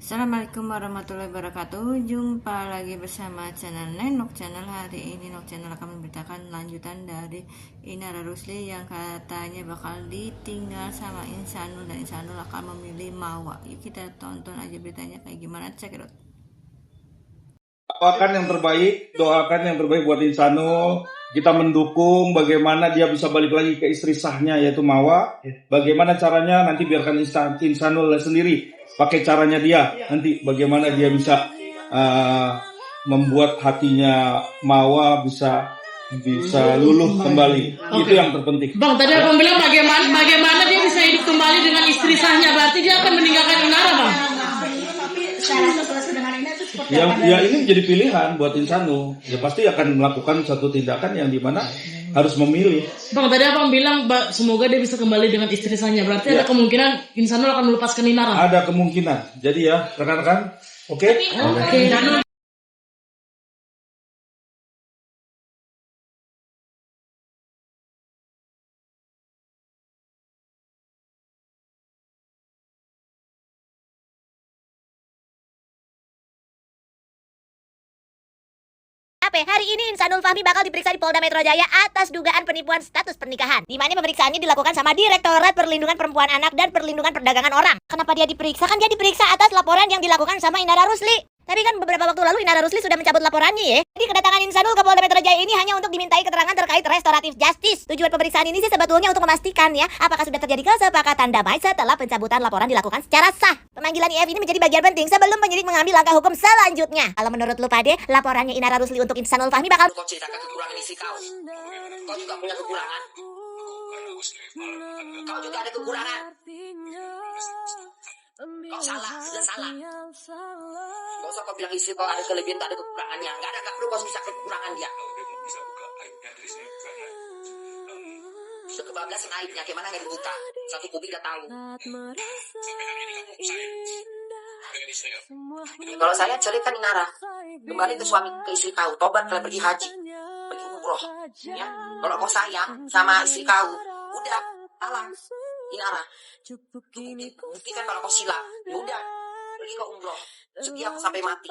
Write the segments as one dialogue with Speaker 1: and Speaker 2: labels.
Speaker 1: Assalamualaikum warahmatullahi wabarakatuh. Jumpa lagi bersama channel Nenok Channel. Hari ini Nok Channel akan memberitakan lanjutan dari Inara Rusli yang katanya bakal ditinggal sama Insanul dan Insanul akan memilih Mawa. Yuk kita tonton aja beritanya kayak gimana, cek it out.
Speaker 2: Doakan yang terbaik, doakan yang terbaik buat Insanul. Kita mendukung bagaimana dia bisa balik lagi ke istri sahnya yaitu Mawa. Bagaimana caranya nanti biarkan Insanul sendiri pakai caranya dia. Nanti bagaimana dia bisa membuat hatinya Mawa bisa luluh kembali. Itu yang terpenting.
Speaker 3: Bang, tadi abang bilang bagaimana dia bisa hidup kembali dengan istri sahnya, berarti dia akan meninggalkan Inara, Bang.
Speaker 2: Ya ini menjadi pilihan buat Insanul. Ya pasti akan melakukan satu tindakan yang dimana harus memilih.
Speaker 3: Bang, tadi abang bilang semoga dia bisa kembali dengan istri sahnya, berarti ada kemungkinan Insanul akan melepaskan Inara.
Speaker 2: Ada kemungkinan. Jadi ya rekan-rekan, oke?
Speaker 4: Hari ini Insanul Fahmi bakal diperiksa di Polda Metro Jaya atas dugaan penipuan status pernikahan. Di mana pemeriksaannya dilakukan sama Direktorat Perlindungan Perempuan Anak dan Perlindungan Perdagangan Orang. Kenapa dia diperiksa? Kan dia diperiksa atas laporan yang dilakukan sama Inara Rusli. Tapi kan beberapa waktu lalu Inara Rusli sudah mencabut laporannya ya. Jadi kedatangan Insanul ke Polda Metro Jaya ini hanya untuk dimintai keterangan terkait restoratif justice. Tujuan pemeriksaan ini sih sebetulnya untuk memastikan ya, apakah sudah terjadi kesepakatan damai setelah pencabutan laporan dilakukan secara sah. Pemanggilan IF ini menjadi bagian penting sebelum penyidik mengambil langkah hukum selanjutnya. Kalau menurut lu Pade, laporannya Inara Rusli untuk Insanul Fahmi bakal...
Speaker 5: Kau ceritakan kekurangan isi kau. Kau juga punya kekurangan. Kau juga ada kekurangan. Kau salah, sudah salah. Gak usah kau bilang istri kau ada kelebihan, tak ada kekurangannya. Gak perlu kau bisa kekurangan dia. Sudah kebablasan aibnya, gimana nggak dibuka? Satu publik udah tahu. Kalau saya ceritakan Inara, kembali ke suami, ke istri kau, tobat, kalian pergi haji, pergi umroh, ya. Kalau kau sayang sama istri kau, udah, alang, Inara. Buktikan kalau kau sila, udah, pergi ke umroh, setia kau sampai mati,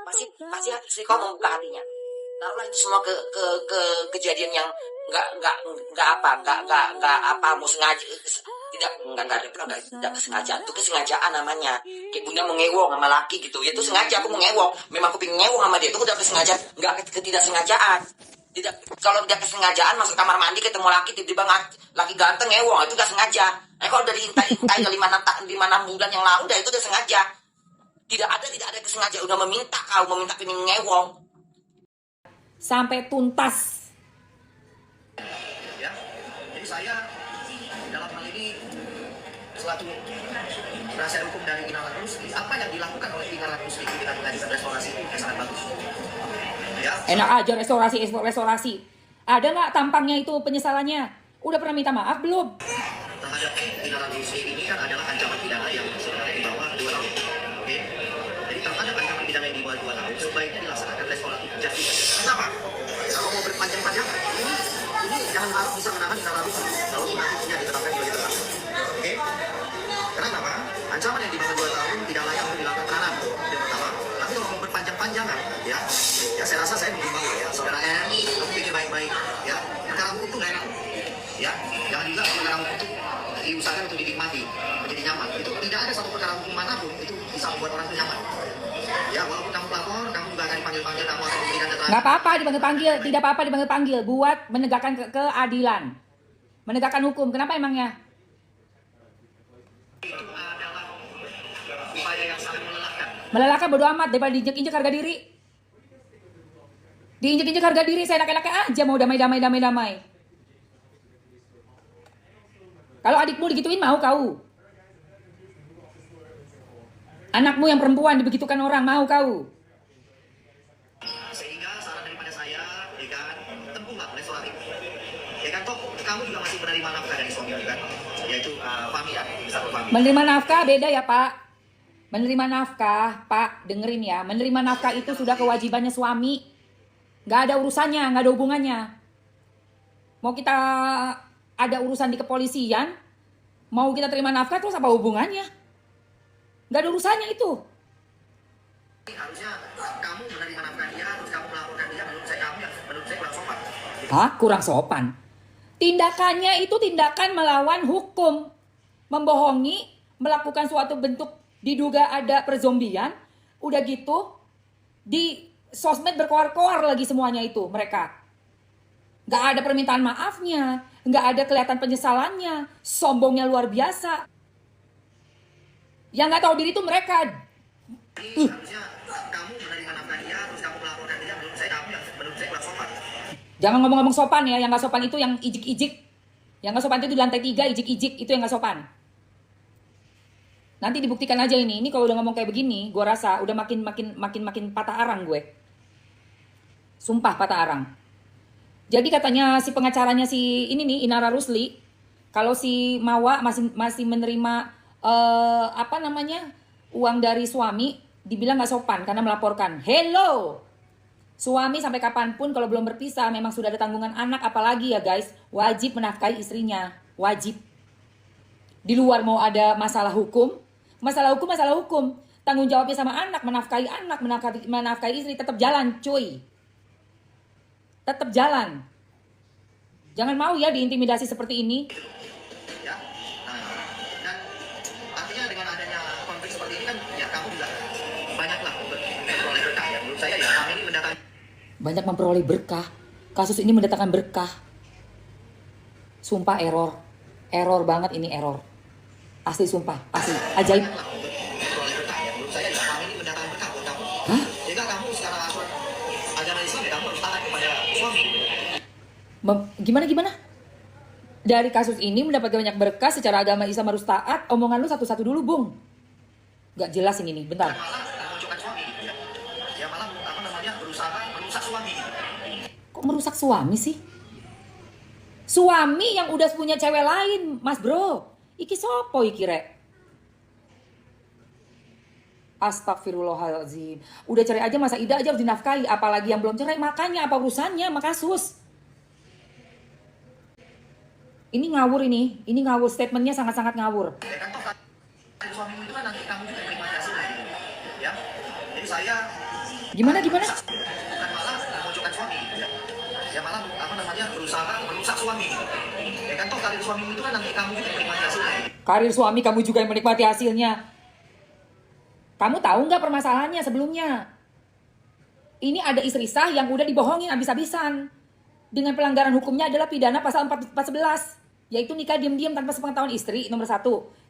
Speaker 5: pasti istri kau membuka hatinya. Taruhlah itu semua kejadian yang nggak mau sengaja. Tidak kesengajaan, itu kesengajaan namanya. Kayak bunda mau ngewong sama laki gitu, ya itu sengaja aku mau ngewong. Memang aku pengen ngewong sama dia, itu udah kesengajaan, nggak ketidaksengajaan. Tidak, kalau tidak kesengajaan masuk kamar mandi ketemu laki tiba-tiba laki ganteng ngewong, itu udah sengaja. Kalau dari intai 5 bulan yang lalu, udah itu udah sengaja. Tidak ada kesengajaan, udah meminta pengen ngewong.
Speaker 6: Sampai tuntas.
Speaker 5: Ya, jadi saya dalam hal ini selaku penasihat hukum dari Inara Rusli, apa yang dilakukan oleh Inara Rusli kita mengajukan restorasi itu sangat bagus. Ya.
Speaker 6: Enak aja restorasi. Ada nggak tampangnya itu penyesalannya? Udah pernah minta maaf belum?
Speaker 5: Terhadap Inara Rusli ini kan adalah ancaman pidana yang sebenarnya di bawah 2 tahun. Oke. Jadi terhadap ancaman pidana yang di bawah 2 tahun sebaiknya dilaksanakan restoratif justice. Kenapa? Kalau mau berpanjang-panjangan, ini jangan harus bisa menahan Inara Rusli kalau nantinya ditetapkan sebagai tersangka. Oke. Kenapa? Ancaman yang di bawah 2 tahun tidak layak untuk dilakukan penahanan. Yang pertama. Tapi kalau mau berpanjang-panjangan, ya saya rasa saya menghimbau ya, saudara M, kamu pikir baik-baik, ya. Perkara hukum itu nggak enak, ya. Jangan juga perkara hukum itu diusahakan untuk dinikmati, menjadi nyaman. Itu tidak ada satu perkara hukum manapun itu bisa membuat orang itu nyaman. Ya, walaupun kamu pelapor, kamu juga akan dipanggil-panggil, kamu akan memberikan keterangan.
Speaker 6: Nggak apa-apa dipanggil-panggil, tidak apa-apa dipanggil-panggil, buat menegakkan keadilan, menegakkan hukum. Kenapa emangnya?
Speaker 5: Itu adalah upaya yang sangat melelahkan.
Speaker 6: Melelahkan bodo amat daripada diinjek-injek harga diri. Diinjek-injek harga diri, saya enak-enaknya aja mau damai. Kalau adikmu digituin mau kau? Anakmu yang perempuan dibegitukan orang mau kau?
Speaker 5: Sehingga saran daripada saya, ya kan, tempuhlah restoratif. Ya kan, toh kamu juga masih menerima nafkah dari suami kan, yaitu Fahmi ya, besar Fahmi.
Speaker 6: Menerima nafkah beda ya Pak. Menerima nafkah, Pak, dengerin ya. Menerima nafkah itu sudah kewajibannya suami. Nggak ada urusannya, nggak ada hubungannya. Mau kita ada urusan di kepolisian, mau kita terima nafkah terus apa hubungannya? Nggak ada urusannya itu.
Speaker 5: harusnya kamu menerima nafkah dia, terus kamu melaporkan dia. Menurut saya kurang sopan.
Speaker 6: Hah? Kurang sopan? Tindakannya itu tindakan melawan hukum. Membohongi, melakukan suatu bentuk diduga ada perzombian. Udah gitu, di sosmed berkoar-koar lagi semuanya itu mereka. Gak ada permintaan maafnya, gak ada kelihatan penyesalannya, sombongnya luar biasa. Yang gak tahu diri itu mereka.
Speaker 5: Harusnya kamu menerima nafkah dia, terus kamu melaporkan dia. Menurut saya kurang sopan.
Speaker 6: Jangan ngomong-ngomong sopan ya, yang gak sopan itu yang ijik-ijik. Yang gak sopan itu di lantai 3, ijik-ijik, itu yang gak sopan. Nanti dibuktikan aja ini kalau udah ngomong kayak begini, gue rasa udah makin patah arang gue. Sumpah patah arang. Jadi katanya si pengacaranya si ini nih, Inara Rusli, kalau si Mawa masih menerima uang dari suami, dibilang gak sopan karena melaporkan. Hello! Suami sampai kapanpun kalau belum berpisah memang sudah ada tanggungan anak, apalagi ya guys, wajib menafkahi istrinya, wajib. Di luar mau ada masalah hukum, masalah hukum, tanggung jawabnya sama anak, menafkahi istri, tetap jalan cuy. Tetap jalan. Jangan mau ya diintimidasi seperti ini.
Speaker 5: Ya, nah, dan artinya dengan adanya konflik seperti ini kan, ya kamu juga banyaklah memperoleh berkah ya. Menurut saya ya, kami ini mendatangkan
Speaker 6: Banyak memperoleh berkah. Kasus ini mendatangkan berkah. Sumpah error. Error banget ini, error. Asli sumpah, asli. Ajaib.
Speaker 5: memperoleh berkah ya. Menurut saya ya, kami ini mendatangkan berkah buat kamu.
Speaker 6: Hah?
Speaker 5: Jika kamu secara asuhan agama Islam, ya kamu harus taat kepada suami.
Speaker 6: Gimana? Dari kasus ini mendapatkan banyak berkah, secara agama Islam harus taat. Omongan lu satu-satu dulu, Bung. Gak jelas ini nih, bentar.
Speaker 5: Malah memunculkan suami. Ya malah berusaha merusak suami.
Speaker 6: Kok merusak suami sih? Suami yang udah punya cewek lain, Mas Bro. Iki sopo iki rek? Astagfirullahaladzim. Udah cerai aja masa Ida aja harus dinafkahi, apalagi yang belum cerai. Makanya apa urusannya sama kasus? Ini ngawur ini ngawur, statementnya sangat-sangat ngawur.
Speaker 5: Ya kan toh dari suamimu itu kan nanti kamu juga terima hasilnya gitu. Ya. Jadi saya
Speaker 6: Gimana?
Speaker 5: bukan malah memunculkan suami. Ya malah berusaha merusak suami. Ya kan toh dari suamimu itu kan nanti kamu juga terima hasilnya.
Speaker 6: Karir suami kamu juga yang menikmati hasilnya. Kamu tahu nggak permasalahannya sebelumnya? Ini ada istri sah yang udah dibohongin habis-habisan. Dengan pelanggaran hukumnya adalah pidana pasal 411. Yaitu nikah diam-diam tanpa sepengetahuan istri, nomor 1.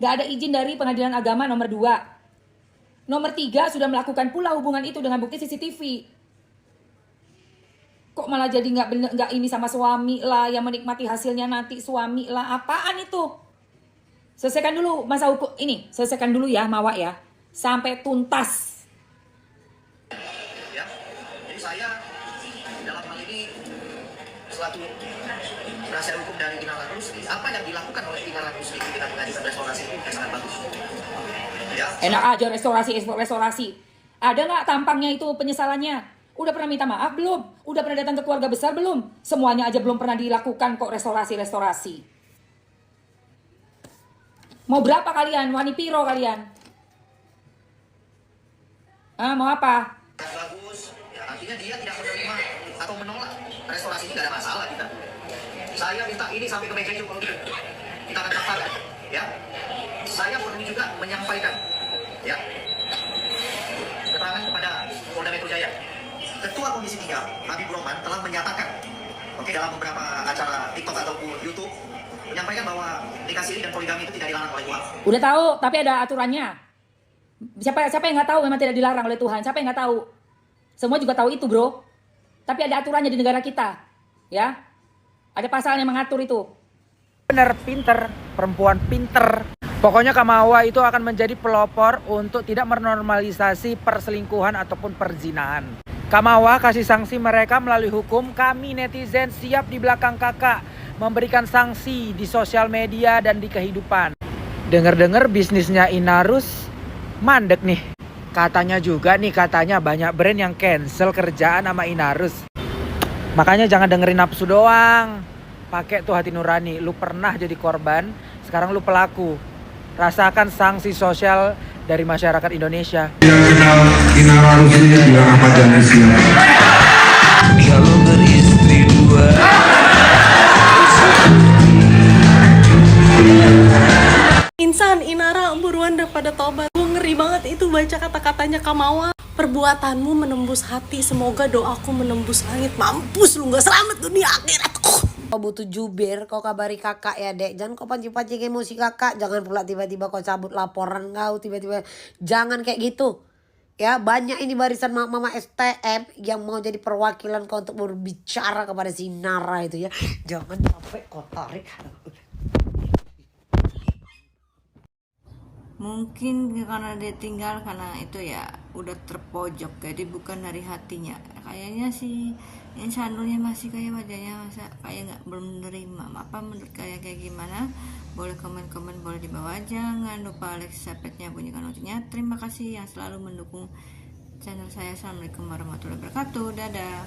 Speaker 6: Gak ada izin dari pengadilan agama, nomor 2. Nomor 3, sudah melakukan pula hubungan itu dengan bukti CCTV. Kok malah jadi nggak ini sama suami lah, yang menikmati hasilnya nanti suami lah. Apaan itu? Selesaikan dulu masa hukum ini, selesaikan dulu ya Mawa ya. Sampai tuntas.
Speaker 5: Ya. Jadi saya dalam hal ini selaku penasihat hukum dari Inara Rusli, apa yang dilakukan oleh Inara Rusli ketika mengajukan restorasi itu sangat bagus. Ya.
Speaker 6: Enak aja restorasi. Ada nggak tampangnya itu penyesalannya? Udah pernah minta maaf belum? Udah pernah datang ke keluarga besar belum? Semuanya aja belum pernah dilakukan kok restorasi. Mau berapa kalian? Wani piro kalian? Mau apa?
Speaker 5: Bagus. Ya, artinya dia tidak menerima atau menolak restorasi ini, tidak ada masalah kita. Saya minta ini sampai ke meja kalau gitu. Kita akan katakan, ya. Saya perlu juga menyampaikan, ya, keterangan kepada Polda Metro Jaya. Ketua Komisi 3, Habibur Rahman, telah menyatakan, dalam beberapa acara TikTok ataupun YouTube, menyampaikan bahwa nikah siri dan poligami itu tidak dilarang oleh Tuhan.
Speaker 6: Udah tahu, tapi ada aturannya. Siapa yang nggak tahu memang tidak dilarang oleh Tuhan? Siapa yang nggak tahu? Semua juga tahu itu, bro. Tapi ada aturannya di negara kita, ya. Ada pasal yang mengatur itu.
Speaker 7: Bener, pinter, perempuan pinter. Pokoknya Kamawa itu akan menjadi pelopor untuk tidak menormalisasi perselingkuhan ataupun perzinahan. Kamawa kasih sanksi mereka melalui hukum. Kami netizen siap di belakang kakak memberikan sanksi di sosial media dan di kehidupan. Dengar-dengar bisnisnya Inarus mandek nih. Katanya banyak brand yang cancel kerjaan sama Inarus. Makanya jangan dengerin nafsu doang. Pakai tuh hati nurani. Lu pernah jadi korban, sekarang lu pelaku. Rasakan sanksi sosial dari masyarakat Indonesia.
Speaker 8: Yang kenal Inara Rusli bilang Ahmad Dhani siap. Kalau beristri dua.
Speaker 9: Insan, Inara, buruan daripada tobat. Gue ngeri banget itu baca kata-katanya Kamawa. Perbuatanmu menembus hati, semoga doaku menembus langit. Mampus lu, gak selamat dunia akhirat.
Speaker 10: Kau butuh jubir, kau kabari kakak ya dek. Jangan kau pancing-pancing emosi kakak. Jangan pula tiba-tiba kau cabut laporan kau. Tiba-tiba, jangan kayak gitu. Ya, banyak ini barisan mama STM yang mau jadi perwakilan kau untuk berbicara kepada si Nara itu ya. Jangan sampai kau tarik.
Speaker 1: Mungkin karena dia tinggal karena itu ya udah terpojok, jadi bukan dari hatinya. Kayaknya si Insanulnya masih kayak wajahnya masa kayak nggak belum menerima. Apa menurut kalian kayak gimana? Boleh komen-komen, boleh di bawah. Jangan lupa like, subscribe-nya, bunyikan loncengnya. Terima kasih yang selalu mendukung channel saya. Assalamualaikum warahmatullahi wabarakatuh. Dadah.